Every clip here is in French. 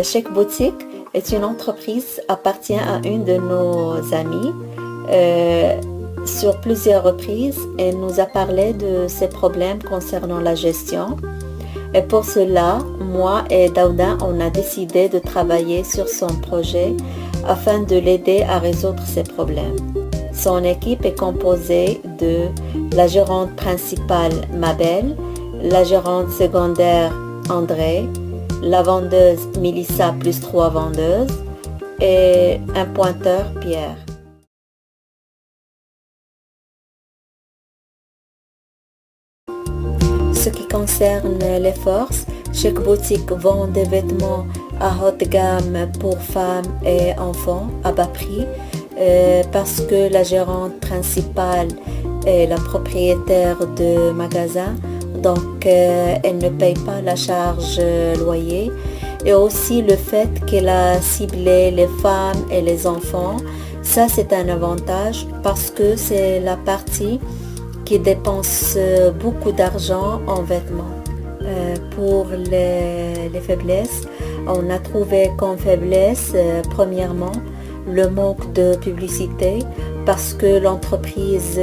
Chic Boutique est une entreprise appartient à une de nos amies. Sur plusieurs reprises, elle nous a parlé de ses problèmes concernant la gestion. Et pour cela, moi et Daouda, on a décidé de travailler sur son projet afin de l'aider à résoudre ses problèmes. Son équipe est composée de la gérante principale Mabel, la gérante secondaire André, la vendeuse Mélissa plus 3 vendeuses et un pointeur Pierre. Ce qui concerne les forces, Chic Boutique vend des vêtements à haute gamme pour femmes et enfants à bas prix parce que la gérante principale est la propriétaire de magasin, donc elle ne paye pas la charge loyer. Et aussi le fait qu'elle a ciblé les femmes et les enfants, ça c'est un avantage parce que c'est la partie qui dépense beaucoup d'argent en vêtements. Pour les faiblesses, on a trouvé comme faiblesse, premièrement, le manque de publicité parce que l'entreprise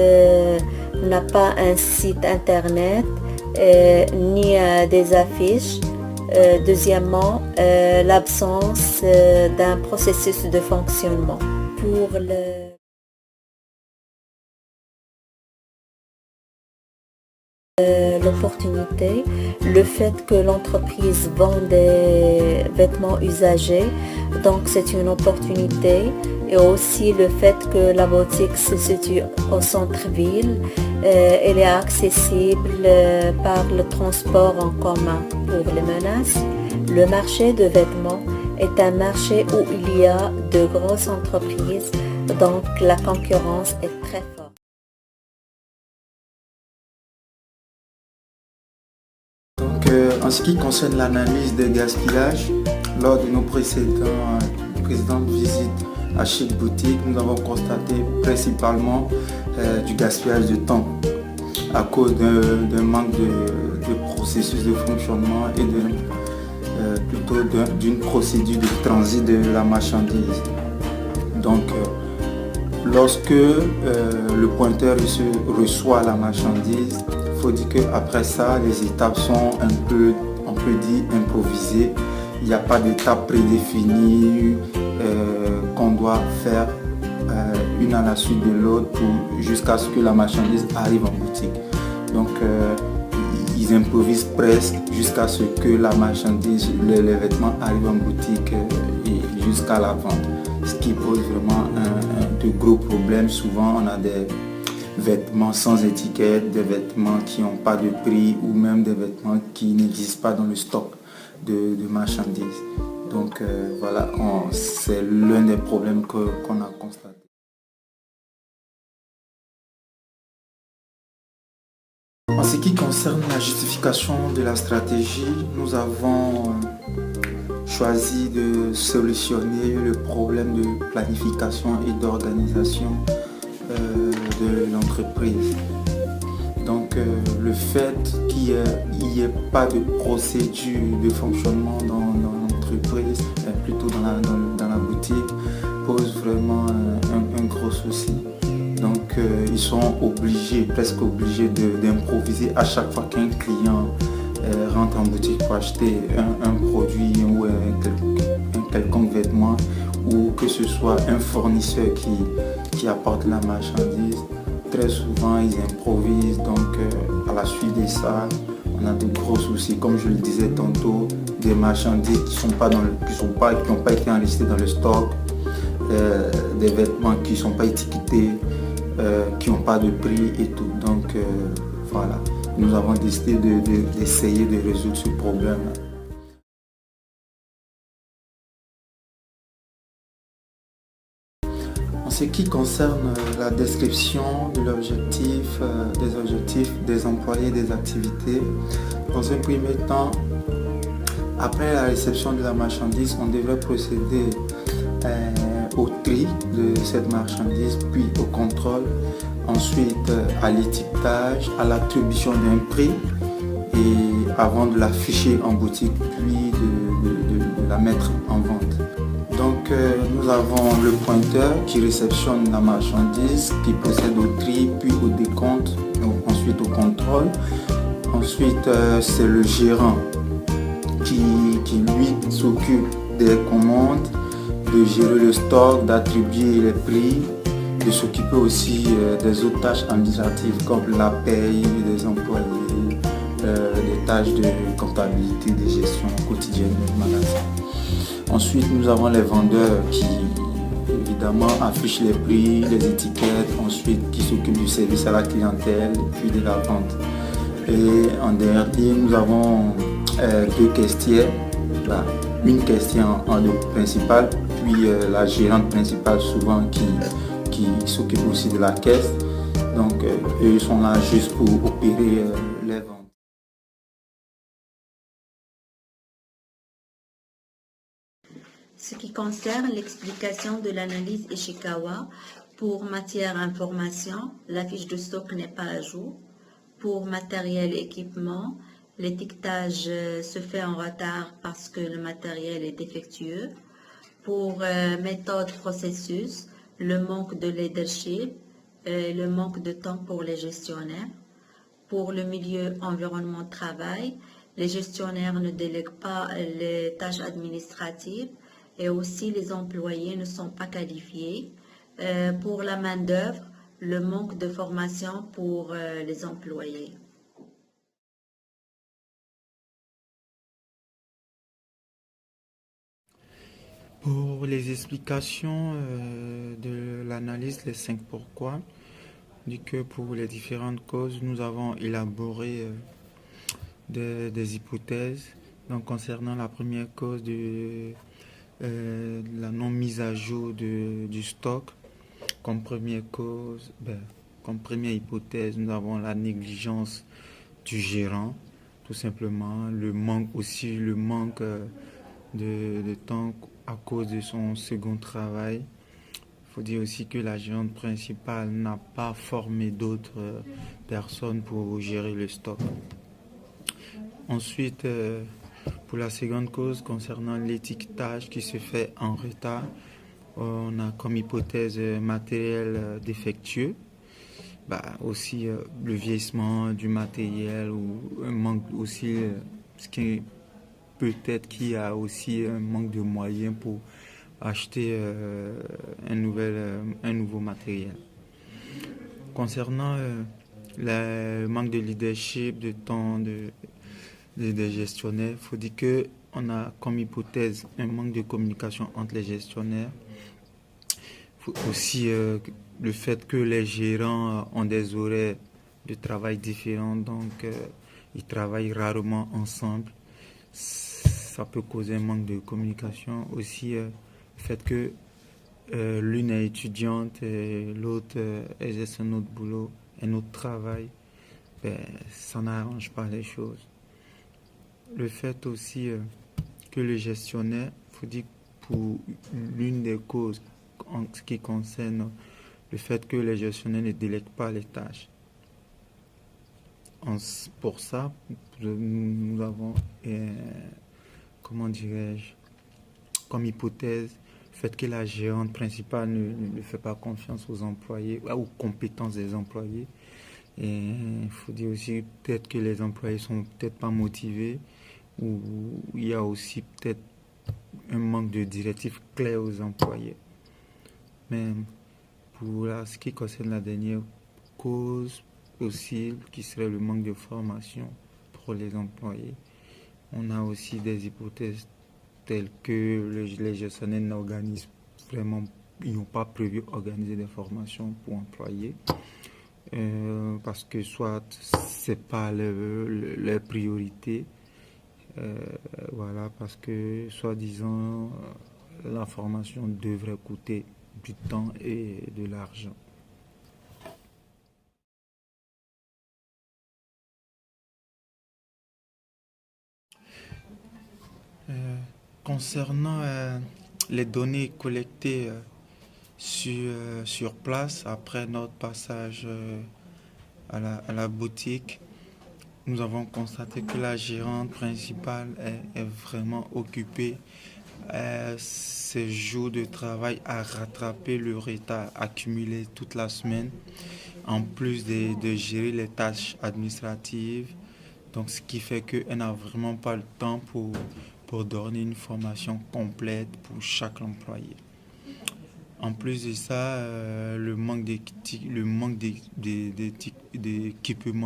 n'a pas un site internet ni des affiches. Deuxièmement, l'absence d'un processus de fonctionnement. Pour l'opportunité, le fait que l'entreprise vend des vêtements usagés, donc c'est une opportunité, et aussi le fait que la boutique se situe au centre-ville, elle est accessible par le transport en commun. Pour les menaces, le marché de vêtements est un marché où il y a de grosses entreprises, donc la concurrence est très forte. En ce qui concerne l'analyse des gaspillages, lors de nos précédentes visites à Chic Boutique, nous avons constaté principalement du gaspillage de temps à cause d'un manque de processus de fonctionnement et plutôt d'une procédure de transit de la marchandise. Donc, lorsque le pointeur reçoit la marchandise, il faut dire qu'après ça, les étapes sont un peu, on peut dire, improvisées. Il n'y a pas d'étape prédéfinie qu'on doit faire une à la suite de l'autre jusqu'à ce que la marchandise arrive en boutique. Donc, ils improvisent presque jusqu'à ce que la marchandise, les vêtements arrivent en boutique et jusqu'à la vente. Ce qui pose vraiment de gros problèmes. Souvent, on a des vêtements sans étiquette, des vêtements qui n'ont pas de prix ou même des vêtements qui n'existent pas dans le stock de marchandises. Donc voilà, c'est l'un des problèmes qu'on a constaté. En ce qui concerne la justification de la stratégie, nous avons choisi de solutionner le problème de planification et d'organisation de l'entreprise. Donc le fait qu'il n'y ait pas de procédure de fonctionnement dans l'entreprise, plutôt dans la boutique, pose vraiment un gros souci. Donc ils sont presque obligés d'improviser à chaque fois qu'un client rentre en boutique pour acheter un produit ou un quelconque vêtement, ou que ce soit un fournisseur qui apporte la marchandise. Très souvent ils improvisent, donc à la suite de ça on a de gros soucis, comme je le disais tantôt, des marchandises qui n'ont pas été enregistrées dans le stock, des vêtements qui ne sont pas étiquetés, qui n'ont pas de prix et tout. Donc voilà, nous avons décidé d'essayer de résoudre ce problème. En ce qui concerne la description de l'objectif, des objectifs des employés, des activités, dans un premier temps, après la réception de la marchandise, on devrait procéder au tri de cette marchandise, puis au contrôle, ensuite à l'étiquetage, à l'attribution d'un prix, et avant de l'afficher en boutique, puis de la mettre en vente. Donc nous avons le pointeur qui réceptionne la marchandise, qui procède au tri, puis au décompte, ensuite au contrôle. Ensuite c'est le gérant qui lui s'occupe des commandes, de gérer le stock, d'attribuer les prix, de s'occuper aussi des autres tâches administratives comme la paye des employés, les tâches de comptabilité, de gestion quotidienne du magasin. Ensuite, nous avons les vendeurs qui, évidemment, affichent les prix, les étiquettes, ensuite qui s'occupent du service à la clientèle, puis de la vente. Et en dernier, nous avons deux caissières, une caissière en lieu principal, puis la gérante principale souvent qui s'occupe aussi de la caisse. Donc, eux sont là juste pour opérer les ventes. Ce qui concerne l'explication de l'analyse Ishikawa, pour matière information, la fiche de stock n'est pas à jour. Pour matériel et équipement, l'étiquetage se fait en retard parce que le matériel est défectueux. Pour méthode processus, le manque de leadership, le manque de temps pour les gestionnaires. Pour le milieu environnement de travail, les gestionnaires ne délèguent pas les tâches administratives et aussi les employés ne sont pas qualifiés. Pour la main-d'œuvre, le manque de formation pour les employés. Pour les explications de l'analyse, les 5 pourquoi, dit que pour les différentes causes, nous avons élaboré des hypothèses. Donc, concernant la première cause de la non mise à jour du stock, comme première cause, comme première hypothèse, nous avons la négligence du gérant, tout simplement, le manque de temps à cause de son second travail. Il faut dire aussi que la gérante principale n'a pas formé d'autres personnes pour gérer le stock. Ensuite, pour la seconde cause, concernant l'étiquetage qui se fait en retard, on a comme hypothèse matériel défectueux, aussi le vieillissement du matériel ou un manque aussi, ce qui peut-être qu'il y a aussi un manque de moyens pour acheter un nouveau matériel. Concernant le manque de leadership, de temps des gestionnaires, il faut dire qu'on a comme hypothèse un manque de communication entre les gestionnaires. Aussi le fait que les gérants ont des horaires de travail différents, donc ils travaillent rarement ensemble. Ça peut causer un manque de communication. Aussi le fait que l'une est étudiante et l'autre exerce un autre boulot, un autre travail, ça n'arrange pas les choses. Le fait aussi que le gestionnaire, il faut dire pour l'une des causes en ce qui concerne le fait que les gestionnaires ne délèguent pas les tâches. Pour ça, nous avons, comment dirais-je, comme hypothèse, le fait que la gérante principale ne fait pas confiance aux employés, aux compétences des employés. Et il faut dire aussi peut-être que les employés sont peut-être pas motivés, ou il y a aussi peut-être un manque de directives claires aux employés. Mais pour ce qui concerne la dernière cause possible, qui serait le manque de formation pour les employés, on a aussi des hypothèses telles que les gestionnaires n'organisent vraiment, ils n'ont pas prévu d'organiser des formations pour employés, parce que soit c'est pas leur priorité, parce que soi-disant la formation devrait coûter du temps et de l'argent. Concernant les données collectées sur place après notre passage à la boutique, nous avons constaté que la gérante principale est vraiment occupée ces jours de travail à rattraper le retard accumulé toute la semaine, en plus de gérer les tâches administratives. Donc, ce qui fait qu'elle n'a vraiment pas le temps pour donner une formation complète pour chaque employé. En plus de ça, le manque d'équipement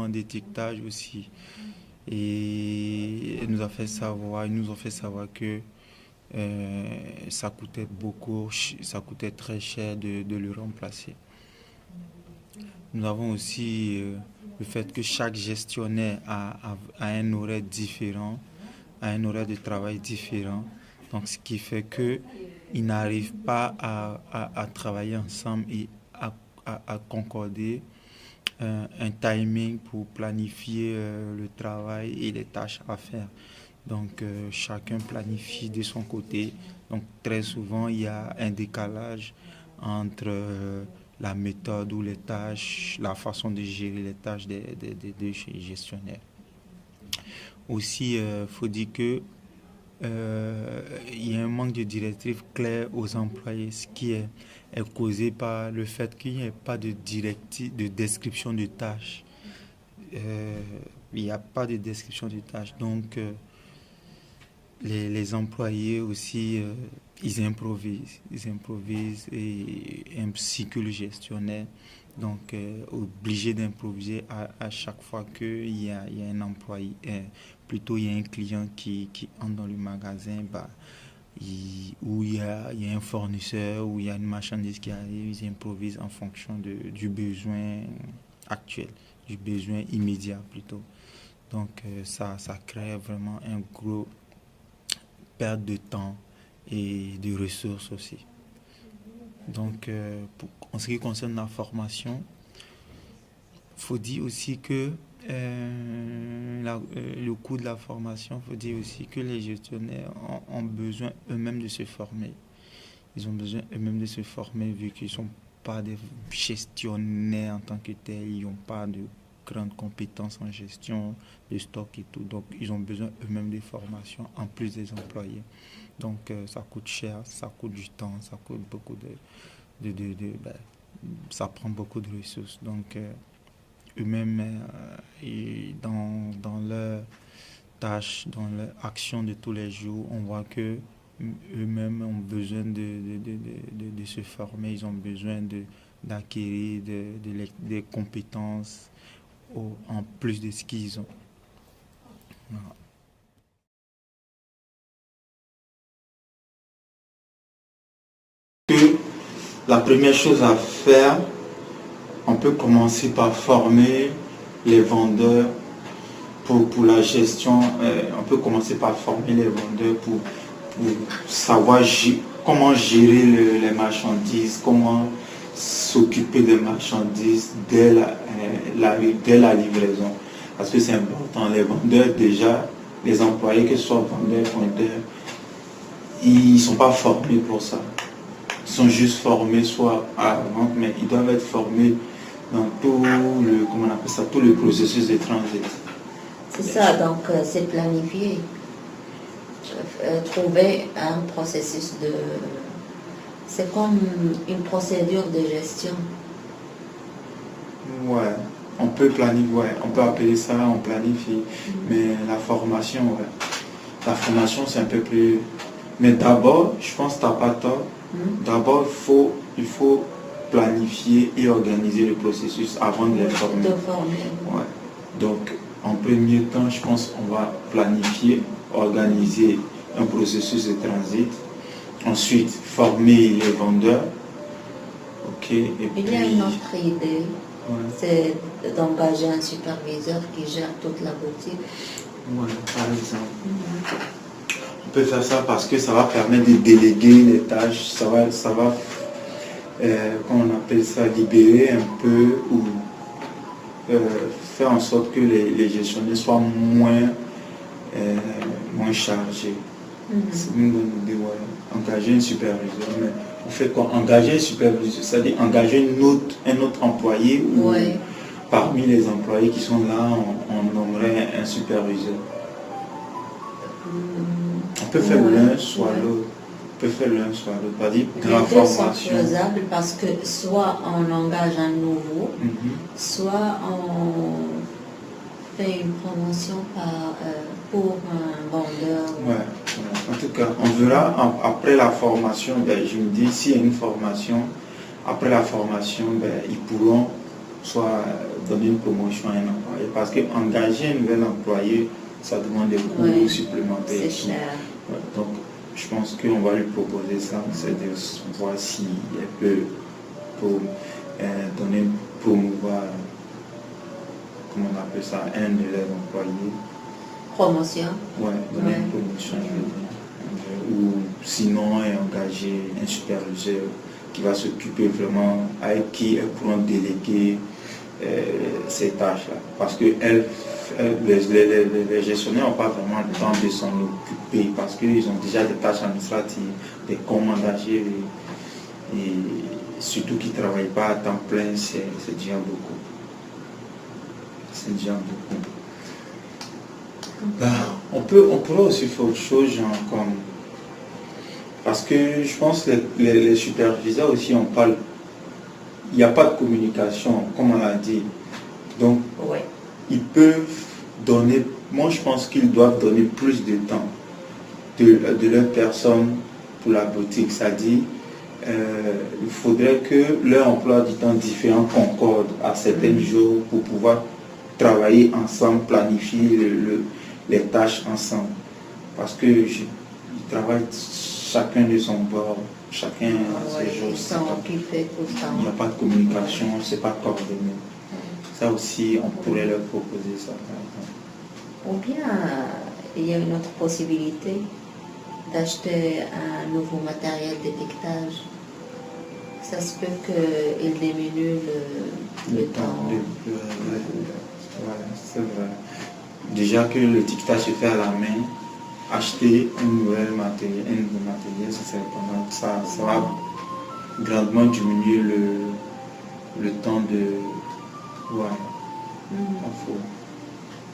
d'étiquetage aussi. Et ils nous ont fait savoir que ça coûtait très cher de le remplacer. Nous avons aussi le fait que chaque gestionnaire a un horaire différent, a un horaire de travail différent. Donc, ce qui fait qu'ils n'arrivent pas à travailler ensemble et à concorder un timing pour planifier le travail et les tâches à faire. Donc, chacun planifie de son côté. Donc, très souvent, il y a un décalage entre la méthode ou les tâches, la façon de gérer les tâches des gestionnaires. Aussi, il faut dire que il y a un manque de directives claires aux employés, ce qui est causé par le fait qu'il n'y ait pas de description de tâches. Il n'y a pas de description de tâches. Donc, les employés aussi, ils improvisent et ainsi que le gestionnaire. Donc, obligé d'improviser à chaque fois qu'il y a un employé, plutôt il y a un client qui entre dans le magasin, où il y a un fournisseur, où il y a une marchandise qui arrive, ils improvisent en fonction du besoin actuel, du besoin immédiat plutôt. Donc, ça crée vraiment un gros perte de temps et de ressources aussi. Donc, en ce qui concerne la formation, il faut dire aussi que le coût de la formation, il faut dire aussi que les gestionnaires ont besoin eux-mêmes de se former. Ils ont besoin eux-mêmes de se former vu qu'ils ne sont pas des gestionnaires en tant que tels, ils n'ont pas de grandes compétences en gestion de stock et tout. Donc, ils ont besoin eux-mêmes de formation en plus des employés. Donc, ça coûte cher, ça coûte du temps, ça coûte beaucoup ça prend beaucoup de ressources. Donc, eux-mêmes, dans leurs tâches, dans leur action de tous les jours, on voit que eux-mêmes ont besoin de se former, ils ont besoin d'acquérir des compétences en plus de ce qu'ils ont. Voilà. La première chose à faire, on peut commencer par former les vendeurs pour la gestion. On peut commencer par former les vendeurs pour savoir comment gérer les marchandises, comment s'occuper des marchandises dès la livraison. Parce que c'est important. Les vendeurs déjà, les employés, que ce soit vendeurs, ils ne sont pas formés pour ça. Ils sont juste formés soit à la vente, mais ils doivent être formés dans tout le processus de transit. C'est ça, donc c'est planifié. Trouver un processus c'est comme une procédure de gestion. Ouais, on peut planifier, on peut appeler ça, on planifie. Mais la formation, c'est un peu plus... Mais d'abord, je pense que tu n'as pas tort. D'abord, il faut planifier et organiser le processus avant de les former. Ouais. Donc, en premier temps, je pense qu'on va planifier, organiser un processus de transit. Ensuite, former les vendeurs. Il y a une autre idée, c'est d'engager un superviseur qui gère toute la boutique. Ouais, par exemple. On peut faire ça parce que ça va permettre de déléguer les tâches, ça va comment on appelle ça, libérer un peu ou faire en sorte que les gestionnaires soient moins chargés. C'est une bonne idée, engager un superviseur. Mais on fait quoi? Engager un superviseur, c'est-à-dire engager un autre employé ou parmi les employés qui sont là, on nommerait un superviseur. On peut faire l'un, soit l'autre. peut faire l'un soit l'autre. C'est-à-dire Les dans la deux sont formation. faisables parce que soit on engage un nouveau, soit on fait une promotion pour un vendeur. Ouais. En tout cas, on verra après la formation. Je me dis, s'il y a une formation, après la formation, ils pourront soit donner une promotion à un employé. Parce qu'engager un nouvel employé, ça demande des coûts supplémentaires. C'est cher. Ouais, donc, je pense qu'on va lui proposer ça, c'est de voir si elle peut promouvoir, comment on appelle ça, un de leurs employés. Promotion. Ouais, donner une promotion, je veux dire. Ou sinon, engager un superviseur qui va s'occuper vraiment, avec qui elles pourront déléguer ces tâches-là. Parce que les gestionnaires n'ont pas vraiment le temps de s'en occuper parce qu'ils ont déjà des tâches administratives, des commandages et surtout qu'ils ne travaillent pas à temps plein, c'est déjà beaucoup. C'est déjà beaucoup. On pourrait aussi faire autre chose, genre comme... Parce que je pense que les superviseurs aussi, on parle... Il n'y a pas de communication, comme on l'a dit. Donc, ils peuvent donner... Moi, je pense qu'ils doivent donner plus de temps de leur personne pour la boutique. C'est-à-dire, il faudrait que leur emploi du temps différent concorde à certains jours pour pouvoir travailler ensemble, planifier les tâches ensemble. Parce que ils travaillent chacun de son bord, chacun à ses jours. Il n'y a pas de communication, c'est pas coordonné. Ça aussi, on pourrait leur proposer ça. Ou bien, il y a une autre possibilité d'acheter un nouveau matériel d'étiquetage. Ça se peut qu'il diminue le temps. C'est vrai. Déjà que l'étiquetage se fait à la main, acheter un nouveau matériel, ça va grandement diminuer le temps de... Donc,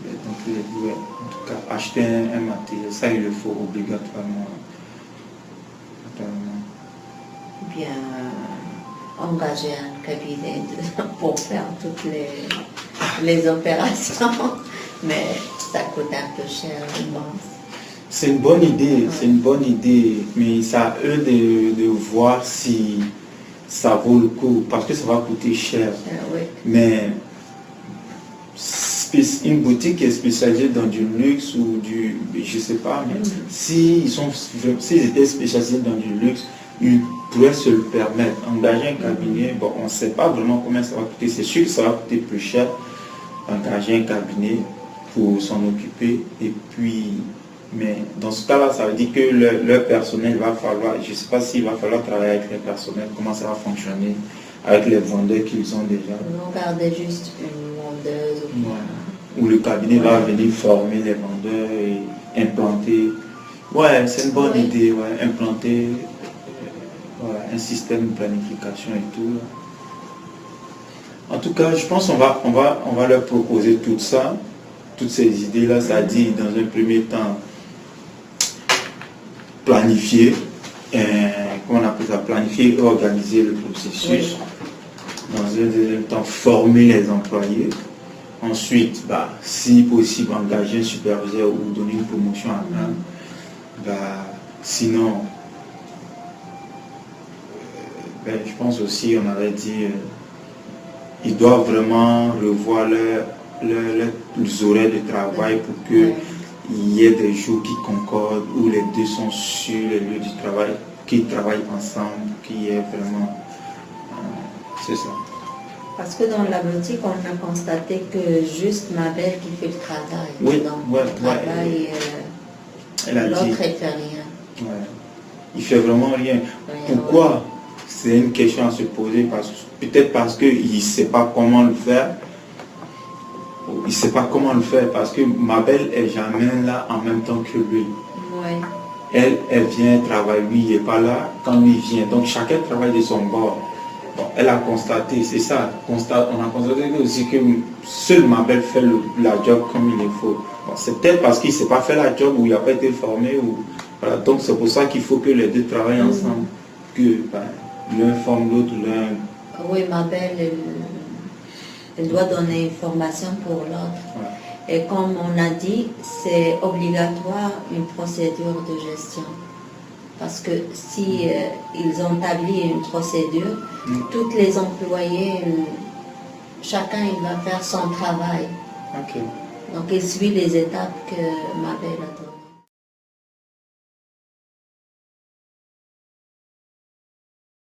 en tout cas, acheter un matériel, ça il le faut obligatoirement. Bien, engager un cabinet pour faire toutes les opérations, mais ça coûte un peu cher, je pense. C'est une bonne idée, mais c'est à eux de voir si ça vaut le coup, parce que ça va coûter cher. Mais une boutique qui est spécialisée dans du luxe ou je sais pas, mais s'ils étaient spécialisés dans du luxe, ils pourraient se le permettre. Engager un cabinet, on ne sait pas vraiment combien ça va coûter. C'est sûr que ça va coûter plus cher, engager un cabinet pour s'en occuper. Et puis, mais dans ce cas-là, ça veut dire que leur personnel va falloir, je ne sais pas s'il va falloir travailler avec les personnels, comment ça va fonctionner avec les vendeurs qu'ils ont déjà. On garder juste une vendeuse. Ou le cabinet va venir former les vendeurs et implanter. Ouais, c'est une bonne idée, implanter un système de planification et tout. En tout cas, je pense qu'on va leur proposer tout ça, toutes ces idées-là, c'est-à-dire dans un premier temps planifier, comment on appelle ça, planifier et organiser le processus. Dans un deuxième temps, former les employés. Ensuite, si possible, engager un superviseur ou donner une promotion à un. Sinon, je pense aussi, on avait dit, ils doivent vraiment revoir leurs horaires de travail pour qu'il y ait des jours qui concordent, où les deux sont sur les lieux du travail, qu'ils travaillent ensemble, qu'il y ait vraiment... c'est ça. Parce que dans la boutique, on a constaté que juste ma belle qui fait le travail. Oui, le travail, l'autre ne fait rien. Il fait vraiment rien. Pourquoi? C'est une question à se poser. Peut-être parce qu'il ne sait pas comment le faire. Il ne sait pas comment le faire parce que ma belle est jamais là en même temps que lui. Elle vient travailler, lui il n'est pas là quand lui vient. Donc chacun travaille de son bord. Elle a constaté, c'est ça, on a constaté aussi que seule ma belle fait la job comme il le faut. C'est peut-être parce qu'il ne sait pas faire la job ou il n'a pas été formé ou Voilà, donc c'est pour ça qu'il faut que les deux travaillent ensemble, que l'un forme l'autre, l'un... Oui, ma belle, elle doit donner une formation pour l'autre. Ouais. Et comme on a dit, c'est obligatoire une procédure de gestion. Parce que si ils ont établi une procédure, tous les employés, chacun il va faire son travail. Ok. Donc il suit les étapes que ma belle a données.